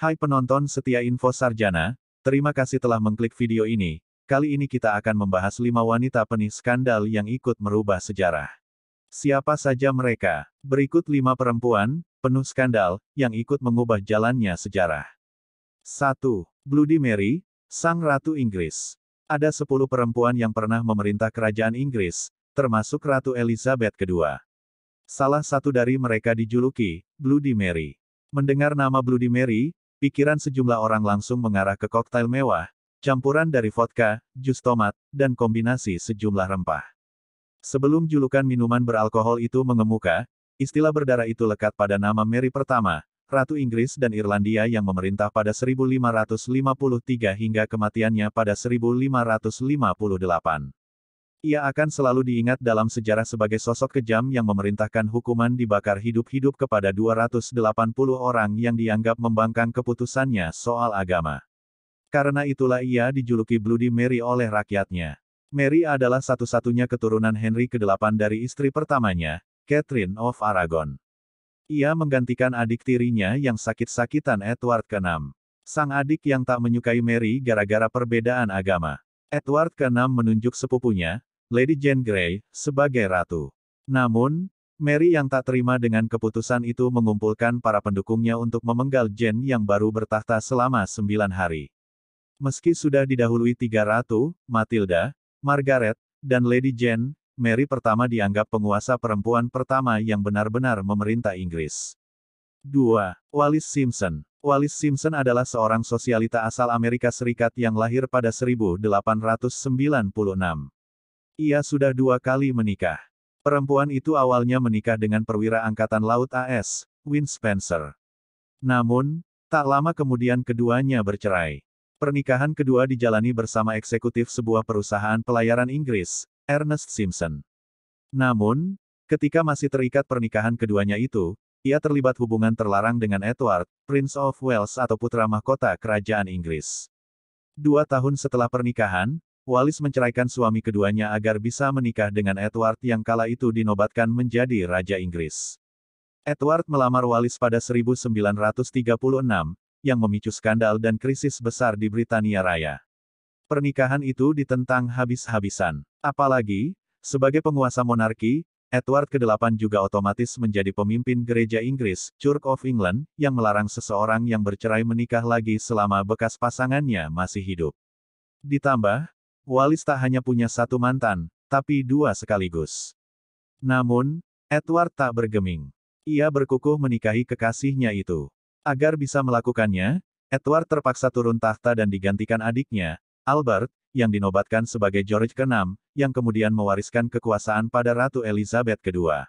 Hai penonton setia Info Sarjana, terima kasih telah mengklik video ini. Kali ini kita akan membahas 5 wanita penih skandal yang ikut merubah sejarah. Siapa saja mereka? Berikut 5 perempuan, penuh skandal, yang ikut mengubah jalannya sejarah. 1. Bloody Mary, Sang Ratu Inggris. Ada 10 perempuan yang pernah memerintah kerajaan Inggris, termasuk Ratu Elizabeth II. Salah satu dari mereka dijuluki Bloody Mary. Mendengar nama Bloody Mary, pikiran sejumlah orang langsung mengarah ke koktail mewah, campuran dari vodka, jus tomat, dan kombinasi sejumlah rempah. Sebelum julukan minuman beralkohol itu mengemuka, istilah berdarah itu lekat pada nama Mary pertama, Ratu Inggris dan Irlandia yang memerintah pada 1553 hingga kematiannya pada 1558. Ia akan selalu diingat dalam sejarah sebagai sosok kejam yang memerintahkan hukuman dibakar hidup-hidup kepada 280 orang yang dianggap membangkang keputusannya soal agama. Karena itulah ia dijuluki Bloody Mary oleh rakyatnya. Mary adalah satu-satunya keturunan Henry ke-8 dari istri pertamanya, Catherine of Aragon. Ia menggantikan adik tirinya yang sakit-sakitan Edward ke-6. Sang adik yang tak menyukai Mary gara-gara perbedaan agama. Edward ke-6 menunjuk sepupunya, Lady Jane Grey, sebagai ratu. Namun, Mary yang tak terima dengan keputusan itu mengumpulkan para pendukungnya untuk memenggal Jane yang baru bertahta selama 9 hari. Meski sudah didahului 3 ratu, Matilda, Margaret, dan Lady Jane, Mary pertama dianggap penguasa perempuan pertama yang benar-benar memerintah Inggris. 2. Wallis Simpson. Wallis Simpson adalah seorang sosialita asal Amerika Serikat yang lahir pada 1896. Ia sudah 2 kali menikah. Perempuan itu awalnya menikah dengan perwira Angkatan Laut AS, Win Spencer. Namun, tak lama kemudian keduanya bercerai. Pernikahan kedua dijalani bersama eksekutif sebuah perusahaan pelayaran Inggris, Ernest Simpson. Namun, ketika masih terikat pernikahan keduanya itu, ia terlibat hubungan terlarang dengan Edward, Prince of Wales atau putra mahkota kerajaan Inggris. 2 tahun setelah pernikahan, Wallis menceraikan suami keduanya agar bisa menikah dengan Edward yang kala itu dinobatkan menjadi Raja Inggris. Edward melamar Wallis pada 1936, yang memicu skandal dan krisis besar di Britania Raya. Pernikahan itu ditentang habis-habisan. Apalagi, sebagai penguasa monarki, Edward ke-8 juga otomatis menjadi pemimpin gereja Inggris, Church of England, yang melarang seseorang yang bercerai menikah lagi selama bekas pasangannya masih hidup. Ditambah, Wallis tak hanya punya 1 mantan, tapi 2 sekaligus. Namun, Edward tak bergeming. Ia berkukuh menikahi kekasihnya itu. Agar bisa melakukannya, Edward terpaksa turun tahta dan digantikan adiknya, Albert, yang dinobatkan sebagai George ke-6, yang kemudian mewariskan kekuasaan pada Ratu Elizabeth II.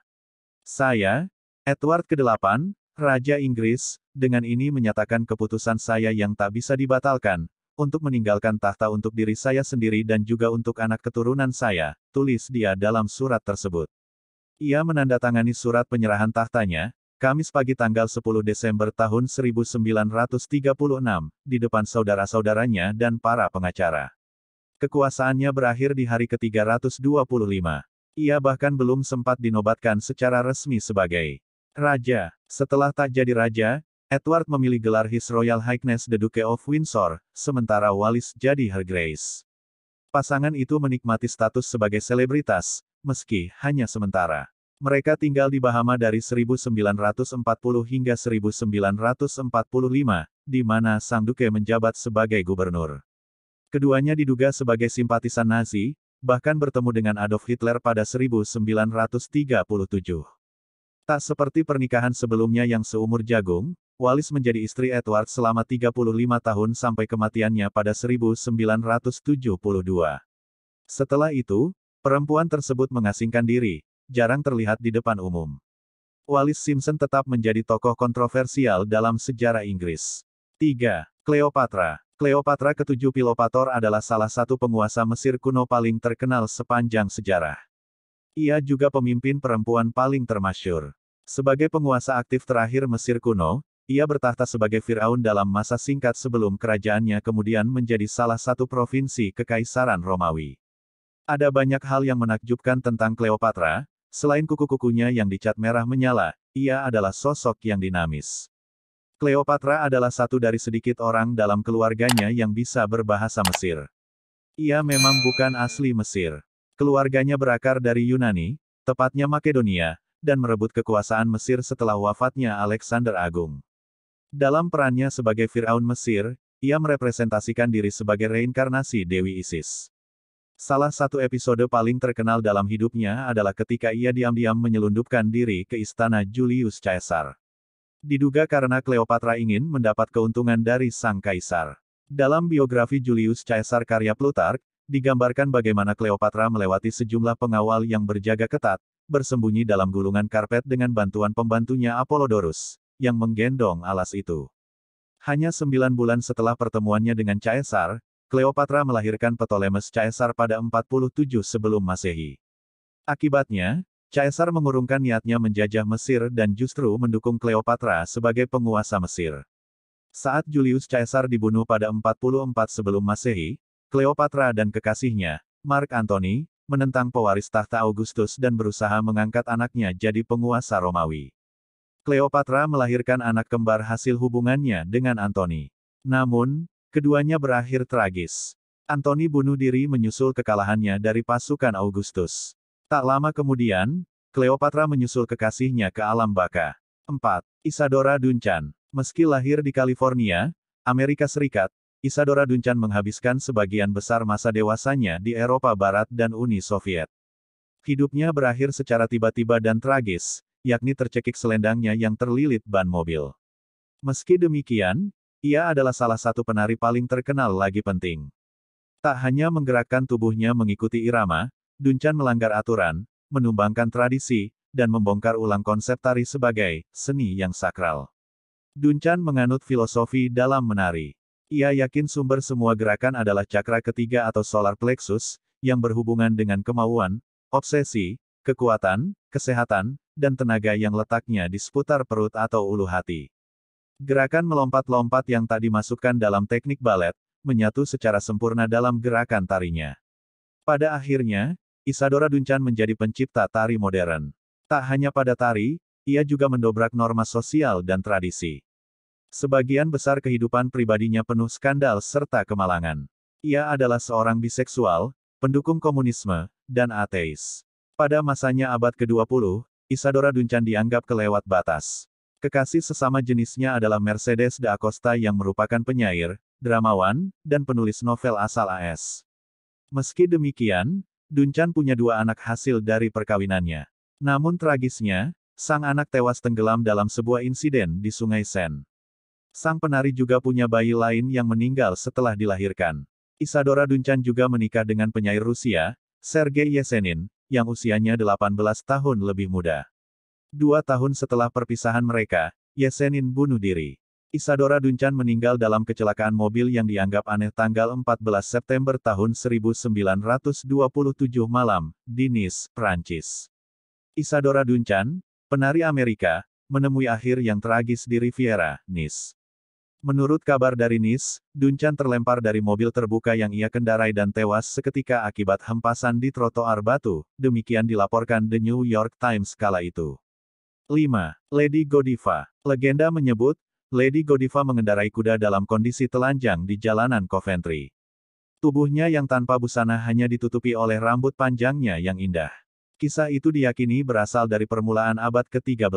Saya, Edward ke-8, Raja Inggris, dengan ini menyatakan keputusan saya yang tak bisa dibatalkan, untuk meninggalkan tahta untuk diri saya sendiri dan juga untuk anak keturunan saya, tulis dia dalam surat tersebut. Ia menandatangani surat penyerahan tahtanya, Kamis pagi tanggal 10 Desember tahun 1936, di depan saudara-saudaranya dan para pengacara. Kekuasaannya berakhir di hari ke-325. Ia bahkan belum sempat dinobatkan secara resmi sebagai raja. Setelah tak jadi raja, Edward memilih gelar His Royal Highness the Duke of Windsor, sementara Wallis jadi Her Grace. Pasangan itu menikmati status sebagai selebritas, meski hanya sementara. Mereka tinggal di Bahama dari 1940 hingga 1945, di mana Sang Duke menjabat sebagai gubernur. Keduanya diduga sebagai simpatisan Nazi, bahkan bertemu dengan Adolf Hitler pada 1937. Tak seperti pernikahan sebelumnya yang seumur jagung, Wallis menjadi istri Edward selama 35 tahun sampai kematiannya pada 1972. Setelah itu, perempuan tersebut mengasingkan diri, jarang terlihat di depan umum. Wallis Simpson tetap menjadi tokoh kontroversial dalam sejarah Inggris. 3. Cleopatra. Cleopatra ke-7 Pilopator adalah salah satu penguasa Mesir kuno paling terkenal sepanjang sejarah. Ia juga pemimpin perempuan paling termasyhur. Sebagai penguasa aktif terakhir Mesir kuno, ia bertahta sebagai Firaun dalam masa singkat sebelum kerajaannya kemudian menjadi salah satu provinsi Kekaisaran Romawi. Ada banyak hal yang menakjubkan tentang Cleopatra, selain kuku-kukunya yang dicat merah menyala, ia adalah sosok yang dinamis. Cleopatra adalah satu dari sedikit orang dalam keluarganya yang bisa berbahasa Mesir. Ia memang bukan asli Mesir. Keluarganya berakar dari Yunani, tepatnya Makedonia, dan merebut kekuasaan Mesir setelah wafatnya Alexander Agung. Dalam perannya sebagai Firaun Mesir, ia merepresentasikan diri sebagai reinkarnasi Dewi Isis. Salah satu episode paling terkenal dalam hidupnya adalah ketika ia diam-diam menyelundupkan diri ke istana Julius Caesar. Diduga karena Cleopatra ingin mendapat keuntungan dari sang kaisar. Dalam biografi Julius Caesar karya Plutarch, digambarkan bagaimana Cleopatra melewati sejumlah pengawal yang berjaga ketat, bersembunyi dalam gulungan karpet dengan bantuan pembantunya Apollodorus, yang menggendong alas itu. Hanya 9 bulan setelah pertemuannya dengan Caesar, Cleopatra melahirkan Ptolemes Caesar pada 47 sebelum Masehi. Akibatnya, Caesar mengurungkan niatnya menjajah Mesir dan justru mendukung Cleopatra sebagai penguasa Mesir. Saat Julius Caesar dibunuh pada 44 sebelum Masehi, Cleopatra dan kekasihnya, Mark Antony, menentang pewaris tahta Augustus dan berusaha mengangkat anaknya jadi penguasa Romawi. Cleopatra melahirkan anak kembar hasil hubungannya dengan Antony. Namun, keduanya berakhir tragis. Antony bunuh diri menyusul kekalahannya dari pasukan Augustus. Tak lama kemudian, Cleopatra menyusul kekasihnya ke alam baka. 4. Isadora Duncan. Meski lahir di California, Amerika Serikat, Isadora Duncan menghabiskan sebagian besar masa dewasanya di Eropa Barat dan Uni Soviet. Hidupnya berakhir secara tiba-tiba dan tragis, yakni tercekik selendangnya yang terlilit ban mobil. Meski demikian, ia adalah salah satu penari paling terkenal lagi penting. Tak hanya menggerakkan tubuhnya mengikuti irama, Duncan melanggar aturan, menumbangkan tradisi, dan membongkar ulang konsep tari sebagai seni yang sakral. Duncan menganut filosofi dalam menari. Ia yakin sumber semua gerakan adalah cakra ketiga atau solar plexus, yang berhubungan dengan kemauan, obsesi, kekuatan, kesehatan, dan tenaga yang letaknya di seputar perut atau ulu hati. Gerakan melompat-lompat yang tak dimasukkan dalam teknik balet, menyatu secara sempurna dalam gerakan tarinya. Pada akhirnya, Isadora Duncan menjadi pencipta tari modern. Tak hanya pada tari, ia juga mendobrak norma sosial dan tradisi. Sebagian besar kehidupan pribadinya penuh skandal serta kemalangan. Ia adalah seorang biseksual, pendukung komunisme, dan ateis. Pada masanya abad ke-20, Isadora Duncan dianggap kelewat batas. Kekasih sesama jenisnya adalah Mercedes da Costa yang merupakan penyair, dramawan, dan penulis novel asal AS. Meski demikian, Duncan punya 2 anak hasil dari perkawinannya. Namun tragisnya, sang anak tewas tenggelam dalam sebuah insiden di Sungai Sen. Sang penari juga punya bayi lain yang meninggal setelah dilahirkan. Isadora Duncan juga menikah dengan penyair Rusia, Sergei Yesenin, yang usianya 18 tahun lebih muda. 2 tahun setelah perpisahan mereka, Yesenin bunuh diri. Isadora Duncan meninggal dalam kecelakaan mobil yang dianggap aneh tanggal 14 September tahun 1927 malam, di Nice, Prancis. Isadora Duncan, penari Amerika, menemui akhir yang tragis di Riviera, Nice. Menurut kabar dari Nice, Duncan terlempar dari mobil terbuka yang ia kendarai dan tewas seketika akibat hempasan di trotoar batu, demikian dilaporkan The New York Times kala itu. 5. Lady Godiva. Legenda menyebut, Lady Godiva mengendarai kuda dalam kondisi telanjang di jalanan Coventry. Tubuhnya yang tanpa busana hanya ditutupi oleh rambut panjangnya yang indah. Kisah itu diyakini berasal dari permulaan abad ke-13.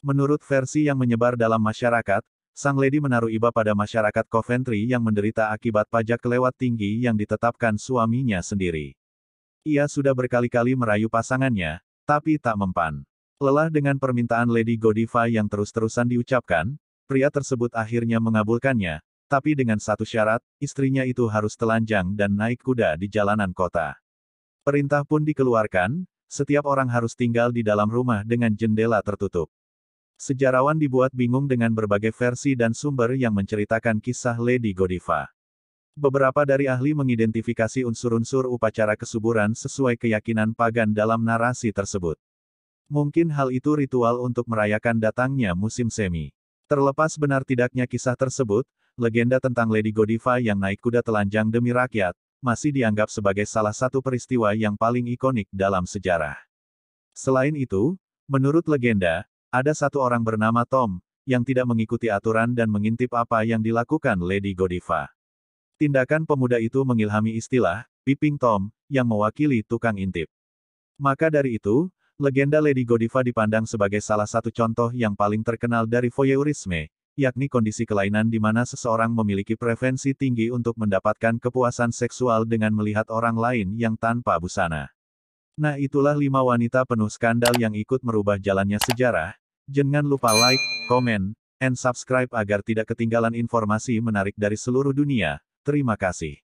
Menurut versi yang menyebar dalam masyarakat, sang lady menaruh iba pada masyarakat Coventry yang menderita akibat pajak kelewat tinggi yang ditetapkan suaminya sendiri. Ia sudah berkali-kali merayu pasangannya, tapi tak mempan. Lelah dengan permintaan Lady Godiva yang terus-terusan diucapkan, pria tersebut akhirnya mengabulkannya, tapi dengan satu syarat, istrinya itu harus telanjang dan naik kuda di jalanan kota. Perintah pun dikeluarkan, setiap orang harus tinggal di dalam rumah dengan jendela tertutup. Sejarawan dibuat bingung dengan berbagai versi dan sumber yang menceritakan kisah Lady Godiva. Beberapa dari ahli mengidentifikasi unsur-unsur upacara kesuburan sesuai keyakinan pagan dalam narasi tersebut. Mungkin hal itu ritual untuk merayakan datangnya musim semi. Terlepas benar tidaknya kisah tersebut, legenda tentang Lady Godiva yang naik kuda telanjang demi rakyat, masih dianggap sebagai salah satu peristiwa yang paling ikonik dalam sejarah. Selain itu, menurut legenda, ada satu orang bernama Tom, yang tidak mengikuti aturan dan mengintip apa yang dilakukan Lady Godiva. Tindakan pemuda itu mengilhami istilah, Peeping Tom, yang mewakili tukang intip. Maka dari itu, legenda Lady Godiva dipandang sebagai salah satu contoh yang paling terkenal dari voyeurisme, yakni kondisi kelainan di mana seseorang memiliki preferensi tinggi untuk mendapatkan kepuasan seksual dengan melihat orang lain yang tanpa busana. Nah, itulah 5 wanita penuh skandal yang ikut merubah jalannya sejarah. Jangan lupa like, comment, and subscribe agar tidak ketinggalan informasi menarik dari seluruh dunia. Terima kasih.